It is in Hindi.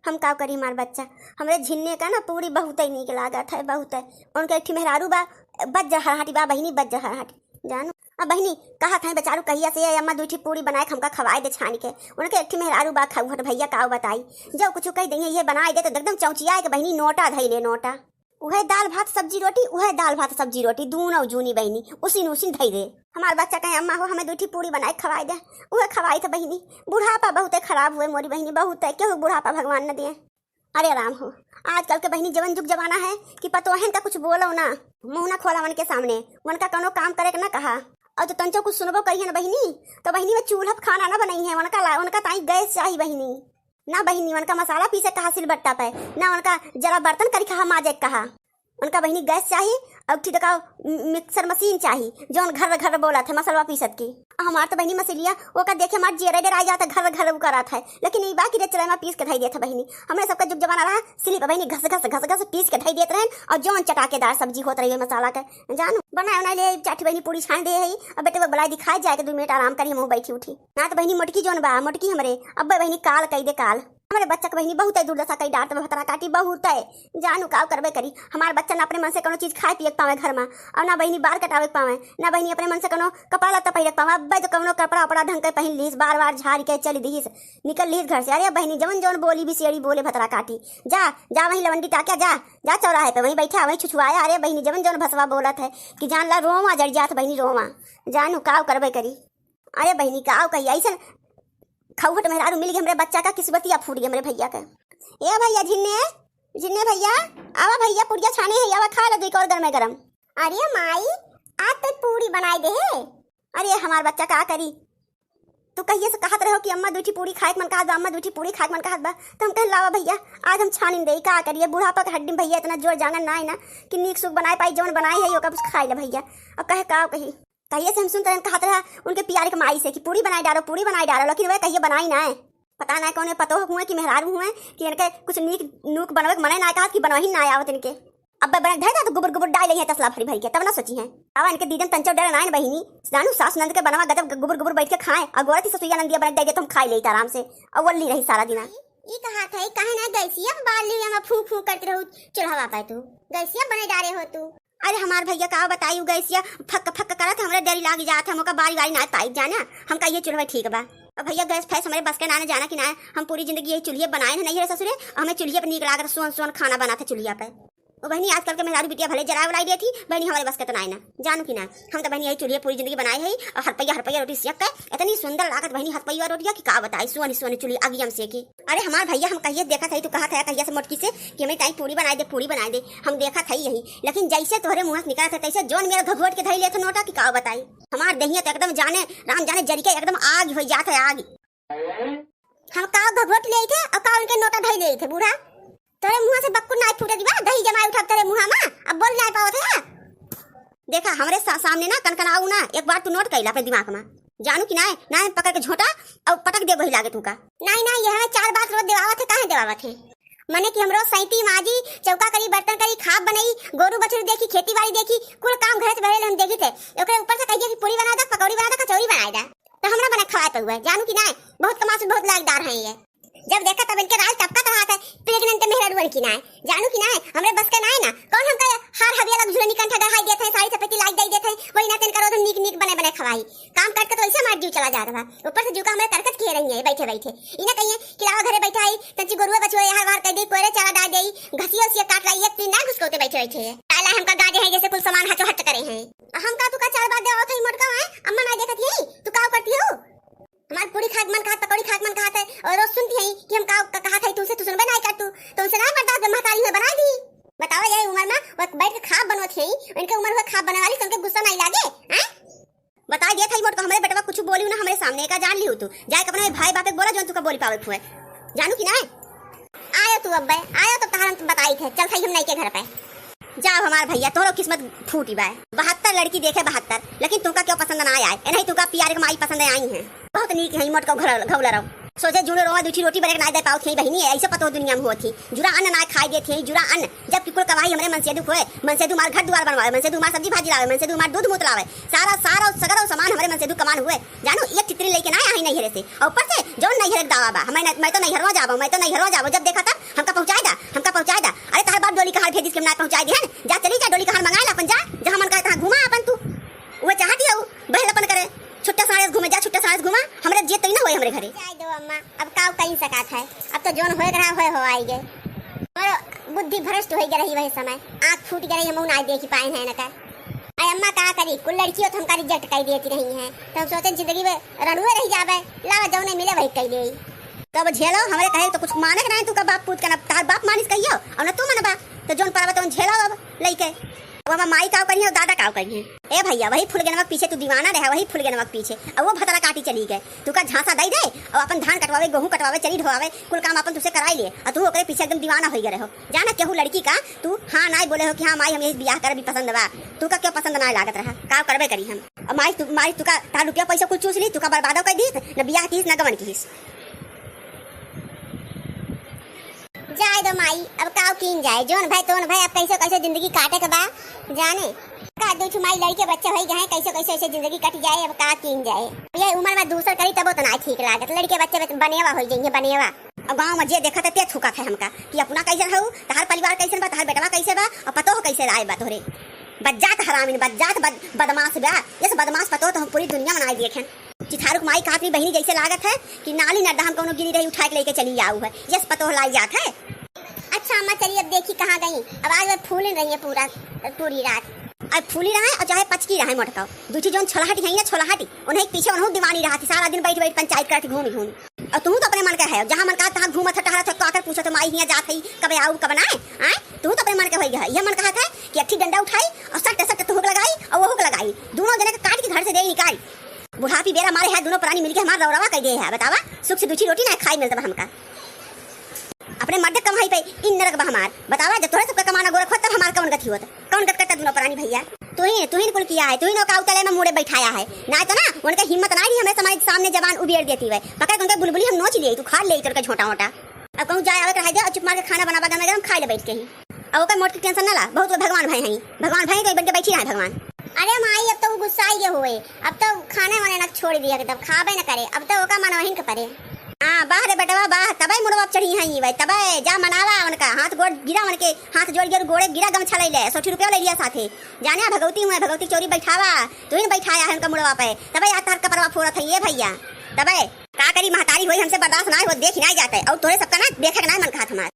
हम का करी मार बच्चा हमरे झिन्ने का ना पूरी बहुत ही नीक लागत है बहुत है। उनके एक मेहरारू बा बज हरहाटी बा बहिनी बज हरहाटी जानो। अब बहिनी कहा खाए बेचारू कहिया से अम्मा दूठी पूरी बनाए हमका खवाए दे छान के। उनके एक मेहरारू बा खाऊ हट भैया का बताई जो कुछ कह देंगे ये बनाए दे तो एकदम चौचिया के बहिनी नोटा धई ले नोटा। वह दाल भात सब्जी रोटी वह दाल भात सब्जी रोटी दोनों जूनी बहिनी उसी उसी धई दे। हमार बच्चा कहे अम्मा हो हमें दूठी पूरी बनाए खवाए दे वह खवाई था बहिनी। बुढ़ापा बहुत खराब हुए मोरी बहिनी बहुत है क्यों बुढ़ापा भगवान न दिए। अरे राम हो आजकल के बहिनी जवन जुग जमाना है कि पतोहन का कुछ बोलो ना मुंह ना खोला मन के सामने उनका कोनो काम करे ना कहा और तो तंचो कुछ सुनबो कही है ना बहिनी तो बहिनी में चूल्हा खाना ना बनाई है उनका ताई गैस चाहिए बहिनी ना बहिनी उनका मसाला पीसे कहा सिलबट्टा पे ना उनका जरा बर्तन करी कहा माजे कहा उनका बहिनी गैस चाहिए अब ठीक का मिक्सर मशीन चाहिए जो घर घर बोला था मसलवा पीसत की। हमार तो बहिनी मसीलिया वो का देखे हमार जेरे डेर आ जाता घर घर वो करा था लेकिन ये बाकी चला में पीस के धई देता बहिनी। हमने सबका जुग जमाना रहा सिलिप बहिनी घस घस घस घस पीस के धई देते रहे और जौन चटाकेदार सब्जी होत रही है मसाला के जानो बनाए उना ले चाटी बहिनी पूरी छान दे है अब बेटे वो बलाई दिखाई जाए के 2 मिनट आराम करिए मुंह बैठी उठी ना तो बहिनी मोटकी जोन बा मोटकी हमरे अब बहिनी काल कई दे काल हमारे बच्चा के बहिनी बहुत है दुर्दशा कई डांट में भतरा काटी बहुत है जानू का करबे करी। हमारे बच्चा ना अपने मन से कोनो चीज खाए पिए पावे घर में और ना बहिनी बाल कटावे पावे ना बहिनी अपने मन से कोनो कपड़ा लत्ता पहिरे पावे अब तो कोनो कपड़ा उपड़ा ढंग के पहन लीस बार बार झाड़ के चली दीस निकल लीस घर से। अरे बहिनी जवन जवन बोली भी सेड़ी बोले भतरा काटी जा जा वहीं लवंडी टाकिया जा जा चौराहे पे वहीं बैठा वहीं छुछुआया। अरे बहिनी जवन जवन भसवा बोलत है कि जान ला रोमा जड़ जात बहिनी रोमा जानू काव करबे करी। अरे बहिनी काव कही ऐसा खौहट मेहरारू मिल गई हमरे बच्चा का किस्मतिया फूट गई हमरे भैया का। ए भैया झिन्ने झिन्ने भैया आवा भैया पुड़िया छाने है आवा खा लो दो और गरम गरम। अरे माई आज तो पूरी बनाई दे है। अरे हमार बच्चा का करी तो कहिए से कहत रहो कि अम्मा दूठी पूरी खाए मन कहत बा अम्मा दूठी पूरी खाए मन कहत बा तो हम कह लावा भैया आज हम छानिन दे का करिए बुढ़ापा का हड्डी भैया इतना जोर जाना ना है ना कि नीक सुख बनाए पाई जवन बनाई है ओका कुछ खाई ले भैया। अब कहे का कही कहिए से हम सुनते हैं कहते रहा उनके प्यारे के माई से कि पूरी बनाई डालो लेकिन वह कहिए बनाई ना है पता ना कौन पतो हुए कि मेहरारू हुए कि इनके कुछ नीक नूक बनवे मने ना कहा कि बनवही ना आवत इनके। अब बना धर तो गोबर गोबर डाल है तसला भरी भरी के तब ना सोची है अब इनके दीदन तंचो डर ना बहिनी जानू सास नंद के बनवा गजब गोबर गोबर बैठ के खाए और गोरती ससुया नंदिया बना दे तो हम खाई ले आराम से और वल्ली रही सारा दिन। ई कहा था कहे ना गैसिया बाल ली हम फूंक फूंक करते रहू चढ़ावा पाए तू गैसिया बने डारे हो तू। अरे हमार भैया का बताई गैसिया फक फक करत हमरे डरी लाग जात हम का बारी बारी ना पाई जाना हम कहिए चूल्हा ठीक बा। अब भैया गैस फैस हमारे बस के ना जाना कि ना हम पूरी जिंदगी यही चूल्हे बनाए नहीं है ससुरे हमें चूल्हे पर नीक लागत सोन सोन खाना बना था चूल्हा पे। वो बहनी आजकल के मेहरारू बिटिया भले जरा बनाई देती बहनी हमारे बस के तो ना जानू कि ना हम तो बहनी यही चूल्हे पूरी जिंदगी बनाए है और हरपैया रोटी सेक के इतनी सुंदर लागत बहनी हरपैया रोटिया की का बताई सोनी सोनी चूल्ही अगी हम सेकी। अरे हमार भैया हम कहिए देखा था तू कहा था कहिया से मोटकी से कि हमें टाइम पूरी बनाए दे हम देखा था यही लेकिन जैसे तोहरे मुँह निकला था तैसे जोन मेरा घघोट के धई ले था नोटा की का बताई। हमार दहिया तो एकदम जाने राम जाने जरी के एकदम आग हो जाता है आग। हम का घघोट ले थे और का उनके नोटा धई ले थे बूढ़ा तेरे मुंह से बक्कू ना फूटे दिवा दही जमाई उठा तेरे मुंह में अब बोल ना पाओ थे देखा हमरे सामने ना कनकनाऊ ना एक बार तू नोट कैला अपने दिमाग में जानू कि ना पकड़ के झोटा और पटक दे वही लागे तू का नहीं ये हमें 4 बात रोज देवावत है काहे देवावत है मने कि हमरो सैती माजी चौका करी बर्तन करी खाप बनाई गोरू बछरू देखी खेती बाड़ी देखी कुल काम घर से भरेल हम देखी थे ओकरे ऊपर से कहिए कि पूरी बना दे पकौड़ी बना दे कचौड़ी बनाई दे तो हमरा बना खवाए तो हुआ जानू कि ना बहुत कमास बहुत लायकदार है ये जब देखा तब इनके राज टपका रहा था प्रेग्नेंट मेहरारू की ना जानू कि ना हमरे बस का ना कौन हमका हार हविया लग झुलनी कंठा गहाई देते हैं साड़ी सफेदी लाग दई देते हैं वही ना तेन करो तो नीक नीक बने खवाई काम करके तो ऐसे मार जीव चला जा रहा ऊपर से जुका हमें करकट किए रही है बैठे बैठे इना कहिए कि लावा घरे बैठा आई तंची गोरुआ बछुआ हर बार कह दी कोरे चारा डाल देई घसिया उसिया काट लाई एक दिन ना घुसकोते बैठे बैठे ताला हमका गाजे है जैसे कुल सामान हचो हट करे हैं हम का तू का 4 बार देवा था मोटका है अम्मा ना देखत है तू का करती हो हमार पूरी खाक मन खात पकौड़ी खाक मन खात है और रोज सुनती है कि हम का कहा था तुमसे तू सुनबे नहीं कर तू तुमसे ना बर्दाश्त महताली में बना दी बताओ ये उम्र में वो बैठ के खाप बनवत है इनके उम्र में खाप बनने वाली तुमके गुस्सा नहीं लागे हैं बता दिया था मोट को हमारे बेटवा कुछ बोली ना हमारे सामने का जान ली हो तू जाए अपने भाई बाप बोला जो तू का बोली पावत हुए जानू कि ना आयो तू अब आयो तो कहां बताई थे चल खाई हम नहीं के घर पे जाओ हमार भैया तोरो किस्मत फूटी बा 72 लड़की देखे 72 लेकिन तुमका क्यों पसंद ना आया है नहीं तुमका प्यारे माई पसंद आई है बहुत नीक है मोट को घौला रहो। सोचे जुड़े रोवा दूठी रोटी बने ना दे पाओ थी बहिनी ऐसे पतो दुनिया में होती जुरा अन्न ना खाई दे थे जुरा अन्न जब कुल कमाई हमरे मन से दुख होए मन से मार घर द्वार बनवावे मन से मार सब्जी भाजी लावे मन से मार दूध मूत लावे सारा सारा सगरा सामान हमरे मन से कमान हुए जानो एक चित्री लेके ना आई नहीं हेरे से और ऊपर से जोन नहीं हेरे दावा बा मैं तो नहीं हरवा जाबो जब देखा था हमका पहुंचाए दा अरे तार बाप डोली कहां भेज इसके ना पहुंचाए दे जा चली जा डोली कहां मंगाए ला अपन जा जहां मन करे तहां घुमा अपन तू वो चाहती है बहल अपन करे छुट्टा साड़े घूमे जा छुट्टा साड़े घुमा हमरे जे तई ना होए हमरे घरे जाय दो अम्मा अब काव कहीं सकात है अब तो जोन होए रहा हो आई गे और बुद्धि भ्रष्ट होई रही वही समय आंख फूट गई हम ना देखी पाए हैं ना का आई अम्मा का करी कुल लड़कियों तो हमका रिजेक्ट कर देती रही हैं तो हम सोचे जिंदगी में रणुए रह जावे लावा जो नहीं मिले वही कह दे तब झेलो हमरे कहे तो कुछ माने ना तू का बाप पूत का तार बाप मानिस कहियो और ना तू मनबा तो जोन परवा तो झेलो अब लइके वो माई काव करी है और दादा काव करी है ए भैया वही फूल नमक पीछे तू दीवाना रहा वही फूल नमक पीछे और वो भतरा काटी चली गए तू का झांसा दे दे और अपन धान कटवावे गेहूं कटवावे चली ढोवावे कुल काम अपन तुसे कराई लिए और तू ओकरे पीछे एकदम दीवाना हो गए रहो जाना केहू लड़की का तू हां ना बोले हो कि हां माई हम यही बियाह कर भी पसंद बा तू का क्यों पसंद ना लागत रहा काव करबे करी हम और माई तू का तार रुपया पैसा कुछ चूस ली तू का बर्बादो कर दीस न बियाह कीस न गमन कीस जाए दो माई अब काव कीन जाए जोन भाई तोन भाई अब कैसे कैसे जिंदगी काटे के बा जाने का दो माई लड़के बच्चे होई गए कैसे कैसे ऐसे जिंदगी कट जाए अब का कीन जाए ये उम्र में दूसर करी तब तो ना ठीक लागत लड़के बच्चे बनेवा हो जाएंगे बनेवा अब गांव में जे देखा ते थूका है हमका कि अपना कैसे रहू तहार परिवार कैसे बा तहार बेटवा कैसे बा और पतो हो कैसे राय बा तोरे बज्जात हरामिन बज्जात बदमाश बा इस बदमाश पतो तो हम पूरी दुनिया में ना देखें चिथारुक माई काकरी बहनी जैसे लागत है कि नाली नड्डा हम कोनो गिरी रही उठा के लेके चली आऊ है यस पतो लाई जात है अच्छा अम्मा चलिए अब देखी कहाँ गई अब आज मैं फूल रही है पूरी रात अब फूली रहा है और चाहे पचकी रहा है मोटका दूसरी जोन छोलाहटी है ना छोलाहटी उन्हें पीछे उन्हों दीवानी रहा थी सारा दिन बैठ पंचायत करके घूमी और तू तो अपने मन का है जहाँ मन का तहाँ घूमत टहरा था आकर पूछो तो माई हियाँ जात है कब आऊ कब ना आए तू तो अपने मन का हो गया यह मन कहा था कि अच्छी डंडा उठाई और सट तो हुक लगाई और वो हुक लगाई दोनों जने काट के घर से दे निकाल बुढ़ापी बेरा मारे है दोनों प्राणी मिलके हमारा दौड़ावा कर दे है बतावा सुख से दूसरी रोटी ना खाई मिलता हमका अपने मर्द कमाई पे इन नरक बा हमार बतावा जब तोरे सबका कमाना गोरख होता हमार कौन गति होता कौन गत करता दोनों प्राणी भैया तू ही कुल किया है तू ही नौका उतले में मुड़े बैठाया है ना तो ना उनका हिम्मत ना ही हमें समाज सामने जवान उबेड़ देती है पकड़ उनके बुलबुली हम नोच लिए तू खा ले तोर का छोटा मोटा अब कहूं जाए आवे कर दे और चुप मार के खाना बनावा गरम गरम खा ले बैठ के ही अब ओकर मोट की टेंशन ना ला बहुत भगवान भाई हैं भगवान भाई तो बन के बैठी रहे भगवान अरे माई अब तो गुस्सा ही हुए अब तो खाने वाने ना छोड़ दिया तब खाबे न करे अब तो ओका मन वहीं के परे हां बाहर रे बेटवा बाह तबे मुड़वा चढ़ी हई भाई तबे जा मनावा उनका हाथ गोड़ गिरा उनके हाथ जोड़ के गोड़े गिरा गमछा ले ले 100 रुपया ले लिया साथे जाने भगवती हुए भगवती चोरी बैठावा तू ही बैठाया है उनका मुड़वा पे तबे या तार कपड़वा फोड़त है ये भैया तबे का करी महतारी होई हमसे बर्दाश्त ना हो देख ना जाते और तोरे सबका ना देखे ना मन खात हमार